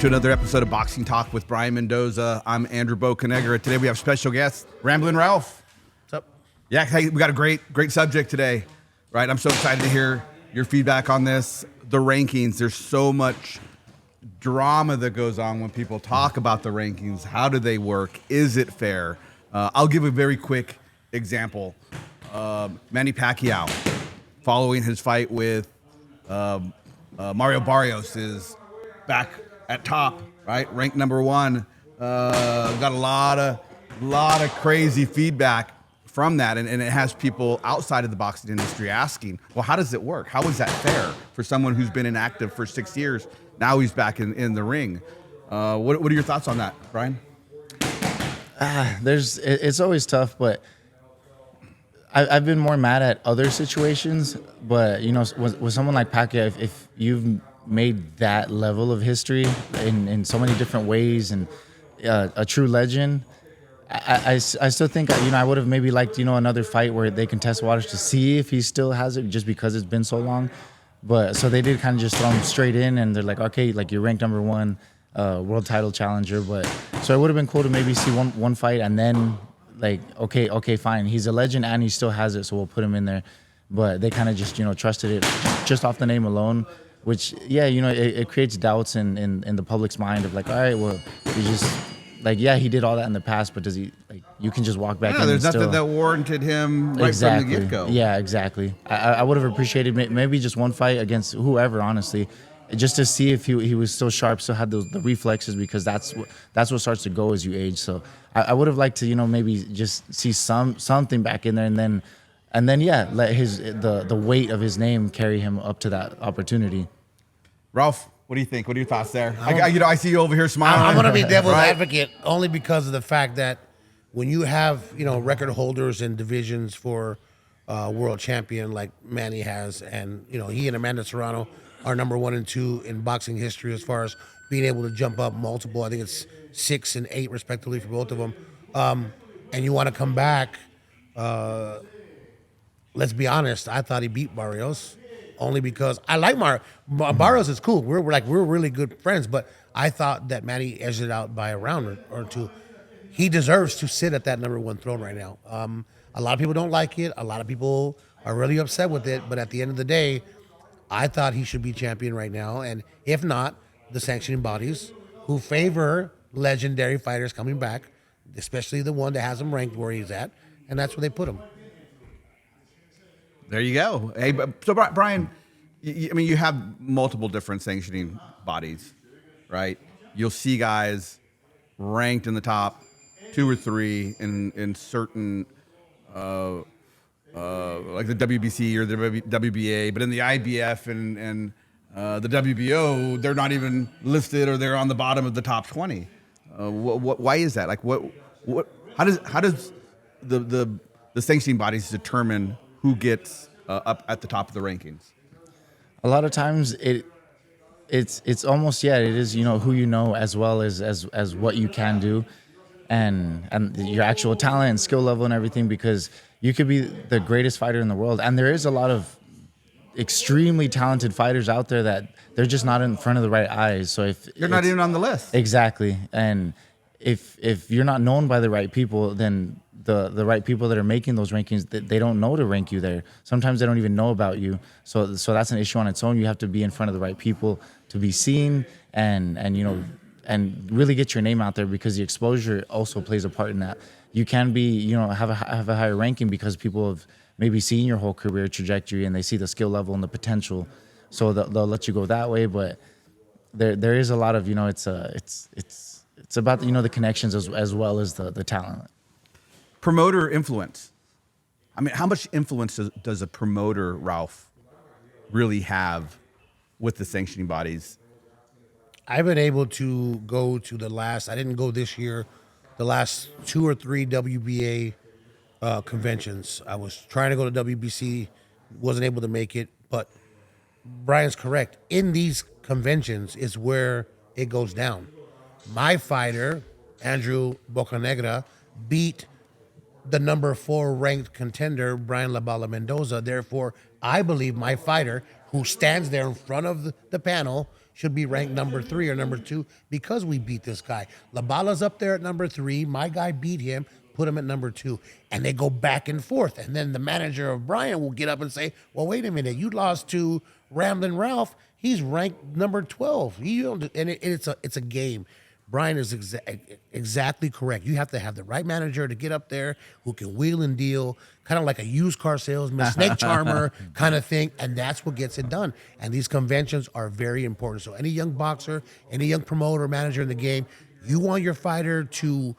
to another episode of Boxing Talk with Brian Mendoza. I'm Andrew Bocanegra. Today we have special guest, Ramplin Ralph. What's up? Yeah, hey, we got a great subject today, right? I'm so excited to hear your feedback on this. The rankings, there's so much drama that goes on when people talk about the rankings. How do they work? Is it fair? I'll give a very quick example. Manny Pacquiao, following his fight with Mario Barrios, is back at top, right? Ranked number one. Got a lot of crazy feedback from that, and it has people outside of the boxing industry asking, well, how does it work? How is that fair for someone who's been inactive for 6 years? Now he's back in the ring. What are your thoughts on that, Brian? It's always tough, but I've been more mad at other situations. But you know, with someone like Pacquiao, if you've made that level of history in so many different ways and a true legend, I still think, you know, I would have maybe liked, you know, another fight where they can test waters to see if he still has it, just because it's been so long. But so they did kind of just throw him straight in, and they're like, okay, like you're ranked number one, world title challenger. But so it would have been cool to maybe see one fight and then like, okay, fine, he's a legend and he still has it, so we'll put him in there. But they kind of just, you know, trusted it just off the name alone, which, yeah, you know, it creates doubts in the public's mind of like, all right, well, he just, like, yeah, he did all that in the past, but does he, like, you can just walk back in. There's and nothing that warranted him right from the get-go. Yeah, exactly. I would have appreciated maybe just one fight against whoever, honestly, just to see if he was still sharp, still had the reflexes, because that's what starts to go as you age. So I would have liked to, you know, maybe just see something back in there, and then yeah, let the weight of his name carry him up to that opportunity. Ralph, what do you think? What are your thoughts there? I see you over here smiling. I'm going to be devil's right? advocate only because of the fact that when you have, you know, record holders and divisions for world champion like Manny has, and, you know, he and Amanda Serrano are number 1 and 2 in boxing history as far as being able to jump up multiple. I think it's 6 and 8 respectively for both of them. And you want to come back. Let's be honest. I thought he beat Barrios only because I like Mario. Barrios is cool. We're really good friends, but I thought that Manny edged it out by a round or two. He deserves to sit at that number 1 throne right now. A lot of people don't like it. A lot of people are really upset with it. But at the end of the day, I thought he should be champion right now. And if not, the sanctioning bodies who favor legendary fighters coming back, especially the one that has him ranked where he's at, and that's where they put him. There you go. Hey, so Brian, I mean, you have multiple different sanctioning bodies, right? You'll see guys ranked in the top 2 or 3 in certain, like the WBC or the WBA, but in the IBF and the WBO, they're not even listed, or they're on the bottom of the top 20. Why is that? Like, how does the sanctioning bodies determine who gets up at the top of the rankings? A lot of times it's almost, yeah, it is, you know, who you know as well as what you can do, and your actual talent and skill level and everything, because you could be the greatest fighter in the world, and there is a lot of extremely talented fighters out there that they're just not in front of the right eyes. So if you're not even on the list, exactly, and if you're not known by the right people, then the right people that are making those rankings, they don't know to rank you there. Sometimes they don't even know about you. So that's an issue on its own. You have to be in front of the right people to be seen and you know, and really get your name out there, because the exposure also plays a part in that. You can be, you know, have a higher ranking because people have maybe seen your whole career trajectory and they see the skill level and the potential, so they'll let you go that way. But there is a lot of, you know, it's about, you know, the connections as well as the talent. Promoter influence. I mean, how much influence does a promoter, Ralph, really have with the sanctioning bodies? I've been able to go to I didn't go this year, the last 2 or 3 WBA conventions. I was trying to go to WBC, wasn't able to make it, but Brian's correct. In these conventions is where it goes down. My fighter, Andrew Bocanegra, beat the number 4 ranked contender, Brian La Bala Mendoza. Therefore, I believe my fighter, who stands there in front of the panel should be ranked number 3 or number 2 because we beat this guy. Labala's up there at number 3. My guy beat him, put him at number 2. And they go back and forth. And then the manager of Brian will get up and say, well, wait a minute, you lost to Ramplin Ralph. He's ranked number 12. It's a game. Brian is exactly correct. You have to have the right manager to get up there who can wheel and deal, kind of like a used car salesman, snake charmer kind of thing, and that's what gets it done. And these conventions are very important. So any young boxer, any young promoter, manager in the game, you want your fighter to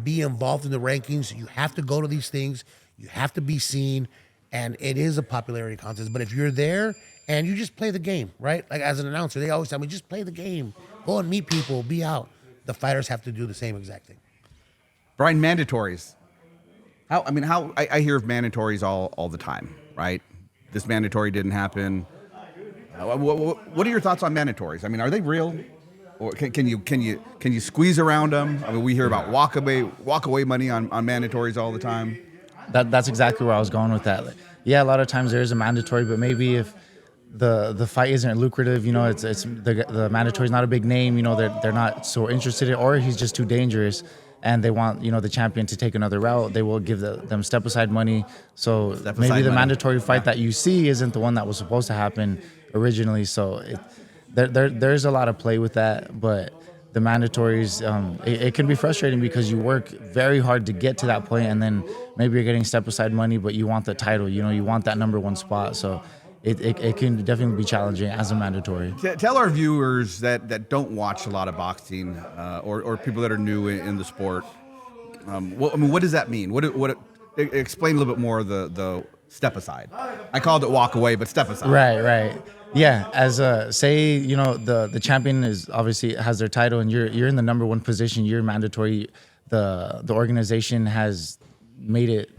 be involved in the rankings, you have to go to these things, you have to be seen, and it is a popularity contest. But if you're there and you just play the game, right? Like as an announcer, they always tell me, just play the game. Go and meet people, be out. The fighters have to do the same exact thing. Brian, mandatories. I hear of mandatories all the time, right? This mandatory didn't happen. What are your thoughts on mandatories? I mean, are they real? Or can you squeeze around them? I mean, we hear about walk away money on mandatories all the time. That's exactly where I was going with that. Like, yeah, a lot of times there is a mandatory, but maybe if the fight isn't lucrative, you know, it's the mandatory is not a big name, you know, they're not so interested in, or he's just too dangerous, and they want, you know, the champion to take another route, they will give them step aside money. So maybe the mandatory fight that you see isn't the one that was supposed to happen originally. So there's a lot of play with that, but the mandatories, it can be frustrating because you work very hard to get to that point, and then maybe you're getting step aside money, but you want the title, you know, you want that number 1 spot. So it can definitely be challenging as a mandatory. Tell our viewers that don't watch a lot of boxing, or people that are new in the sport, what does that mean? Explain a little bit more of the step aside. I called it walk away, but step aside. Right. Yeah, as say, you know, the champion is obviously has their title, and you're in the number 1 position. You're mandatory. The organization has made it,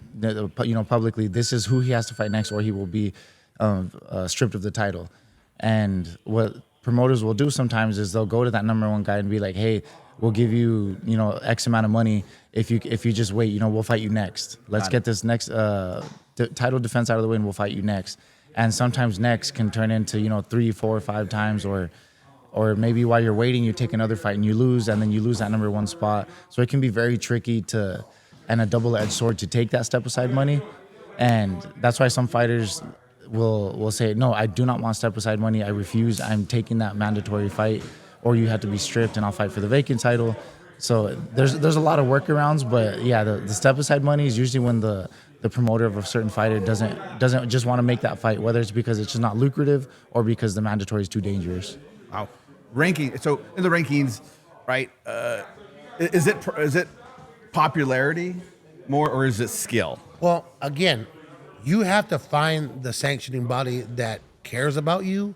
you know, publicly. This is who he has to fight next, or he will be stripped of the title. And what promoters will do sometimes is they'll go to that number 1 guy and be like, hey, we'll give you, you know, X amount of money if you just wait, you know, we'll fight you next. Let's get this next title defense out of the way, and we'll fight you next. And sometimes next can turn into, you know, 3, 4, 5 times, or maybe while you're waiting, you take another fight and you lose, and then you lose that number 1 spot. So it can be very tricky and a double-edged sword to take that step aside money. And that's why some fighters will say, no, I do not want step aside money. I refuse. I'm taking that mandatory fight, or you have to be stripped and I'll fight for the vacant title. So there's a lot of workarounds, but yeah, the step aside money is usually when the promoter of a certain fighter doesn't just want to make that fight, whether it's because it's just not lucrative or because the mandatory is too dangerous. Wow. Ranking. So in the rankings, right? Is it popularity more, or is it skill? Well, again, you have to find the sanctioning body that cares about you,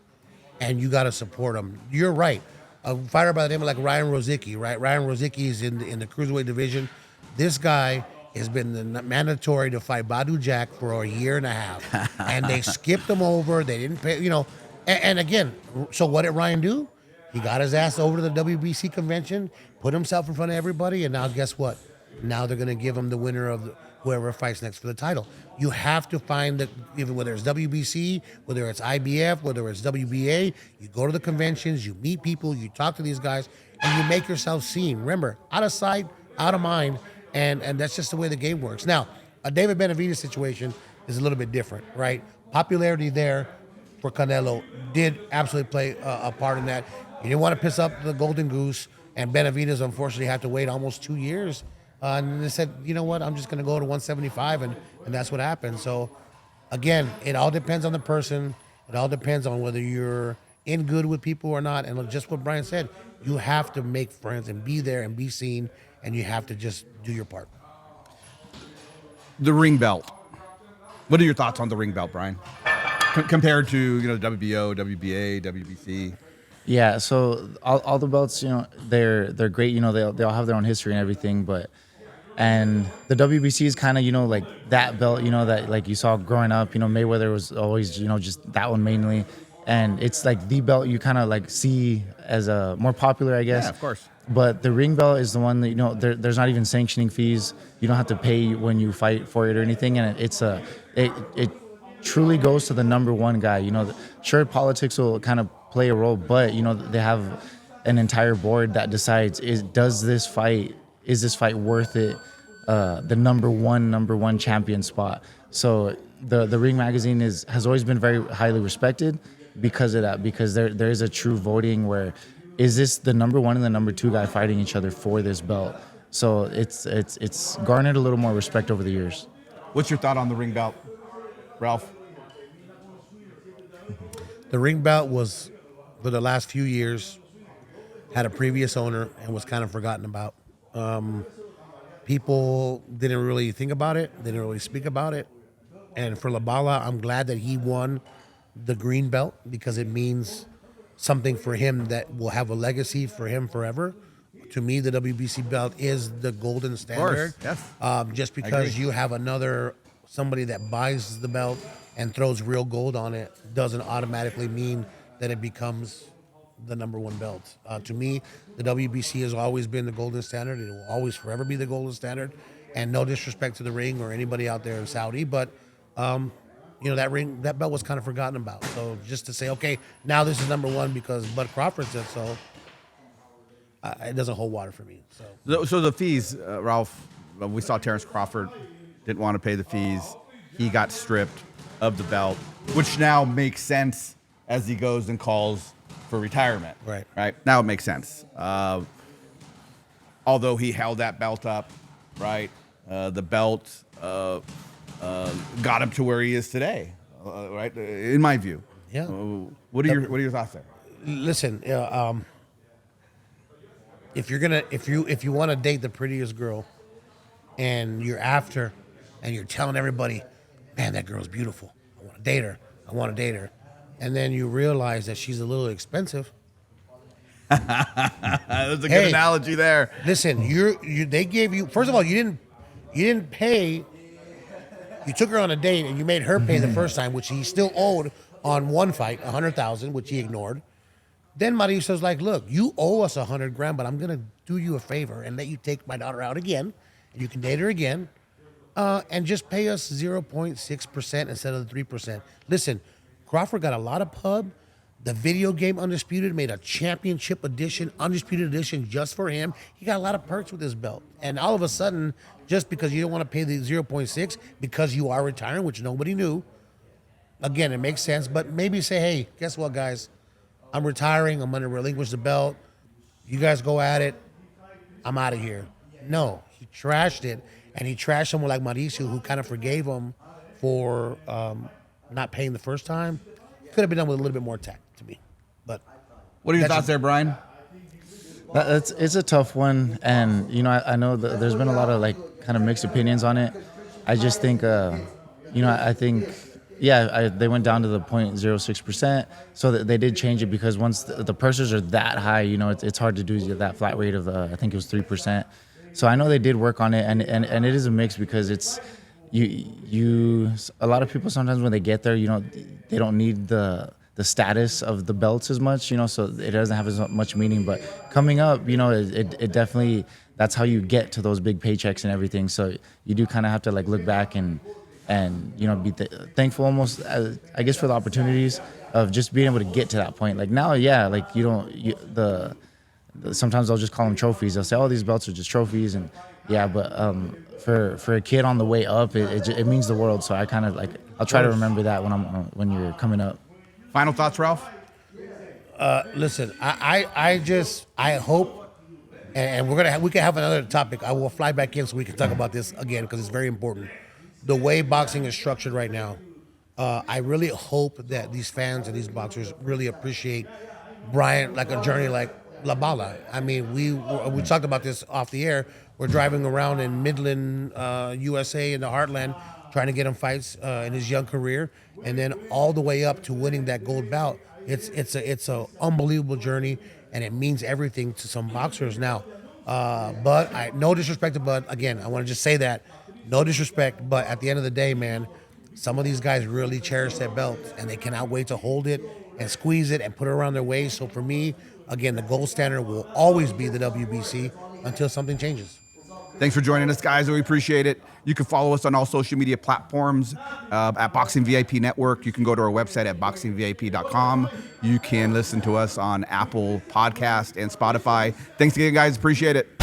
and you got to support them. You're right. A fighter by the name of like Ryan Rozicki, right? Ryan Rozicki is in the cruiserweight division. This guy has been the mandatory to fight Badu Jack for a year and a half, and they skipped him over. They didn't pay, you know. And again, so what did Ryan do? He got his ass over to the WBC convention, put himself in front of everybody, and now guess what? Now they're going to give him the winner of whoever fights next for the title. You have to find even whether it's WBC, whether it's IBF, whether it's WBA, you go to the conventions, you meet people, you talk to these guys, and you make yourself seen. Remember, out of sight, out of mind, and that's just the way the game works. Now, a David Benavidez situation is a little bit different, right? Popularity there for Canelo did absolutely play a part in that. You didn't want to piss up the Golden Goose, and Benavidez unfortunately had to wait almost 2 years. And they said, you know what, I'm just going to go to 175, and that's what happened. So, again, it all depends on the person. It all depends on whether you're in good with people or not. And just what Brian said, you have to make friends and be there and be seen, and you have to just do your part. The ring belt. What are your thoughts on the ring belt, Brian? Compared to, you know, WBO, WBA, WBC? Yeah, so all the belts, you know, they're great. You know, they all have their own history and everything, and the WBC is kind of, you know, like that belt, you know, that like you saw growing up. You know, Mayweather was always, you know, just that one mainly, and it's like the belt you kind of like see as a more popular, I guess. Yeah, of course. But the ring belt is the one that, you know, there's not even sanctioning fees. You don't have to pay when you fight for it or anything, and it truly goes to the number 1 guy. You know, sure, politics will kind of play a role, but they have an entire board that decides is this fight worth it, the number one champion spot. So the Ring magazine has always been very highly respected because of that, because there is a true voting where is this the number one and the number two guy fighting each other for this belt. So it's garnered a little more respect over the years. What's your thought on the Ring belt, Ralph? The Ring belt was, for the last few years, had a previous owner and was kind of forgotten about. People didn't really think about it. They didn't really speak about it. And for Labala, I'm glad that he won the green belt because it means something for him that will have a legacy for him forever. To me, the WBC belt is the golden standard. Yes. Just because you have somebody that buys the belt and throws real gold on it doesn't automatically mean that it becomes the number one belt. To me, the WBC has always been the golden standard. It will always forever be the golden standard. And no disrespect to the Ring or anybody out there in Saudi, but that belt was kind of forgotten about. So just to say, okay, now this is number one because Bud Crawford said so, it doesn't hold water for me. So the fees, Ralph, we saw Terrence Crawford didn't want to pay the fees. He got stripped of the belt, which now makes sense as he goes and calls for retirement. Right. Now it makes sense. Although he held that belt up, right? The belt got him to where he is today, right? In my view. Yeah. What are your thoughts there? Listen, if you want to date the prettiest girl, and you're after, and you're telling everybody, man, that girl's beautiful. I want to date her. And then you realize that she's a little expensive. That's a good analogy there. Listen, they gave you, first of all, you didn't pay. You took her on a date and you made her pay the first time, which he still owed on one fight, $100,000, which he ignored. Then Marissa's like, look, you owe us $100,000, but I'm gonna do you a favor and let you take my daughter out again, and you can date her again, and just pay us 0.6% instead of the 3%. Listen, Crawford got a lot of pub. The video game Undisputed made a championship edition, Undisputed edition just for him. He got a lot of perks with his belt. And all of a sudden, just because you don't want to pay the 0.6 because you are retiring, which nobody knew, again, it makes sense. But maybe say, hey, guess what, guys? I'm retiring. I'm going to relinquish the belt. You guys go at it. I'm out of here. No, he trashed it. And he trashed someone like Mauricio, who kind of forgave him for not paying the first time. Could have been done with a little bit more tact to me. But what are your thoughts there, Brian? It's a tough one, and I know that there's been a lot of kind of mixed opinions on it. I just think I think they went down to the 0.06%, so that they did change it because once the purses are that high, it's hard to do that flat rate of I think it was 3%. So I know they did work on it, and it is a mix because it's you a lot of people sometimes when they get there, they don't need the status of the belts as much, so it doesn't have as much meaning. But coming up, it definitely, that's how you get to those big paychecks and everything. So you do kind of have to look back and be thankful almost, I guess, for the opportunities of just being able to get to that point. Sometimes they'll just call them trophies. They'll say, oh, these belts are just trophies. And for a kid on the way up, it means the world. So I kind of I'll try to remember that when you're coming up. Final thoughts, Ralph? Listen, I hope, and we can have another topic. I will fly back in so we can talk about this again because it's very important. The way boxing is structured right now, I really hope that these fans and these boxers really appreciate Brian, like a journey like La Bala. I mean, we talked about this off the air. We're driving around in Midland, USA, in the heartland, trying to get him fights in his young career, and then all the way up to winning that gold belt. It's a unbelievable journey, and it means everything to some boxers now. But no disrespect to Bud. Again, I want to just say that, no disrespect. But at the end of the day, man, some of these guys really cherish that belt, and they cannot wait to hold it and squeeze it and put it around their waist. So for me, again, the gold standard will always be the WBC until something changes. Thanks for joining us, guys. We appreciate it. You can follow us on all social media platforms at Boxing VIP Network. You can go to our website at boxingvip.com. You can listen to us on Apple Podcast and Spotify. Thanks again, guys. Appreciate it.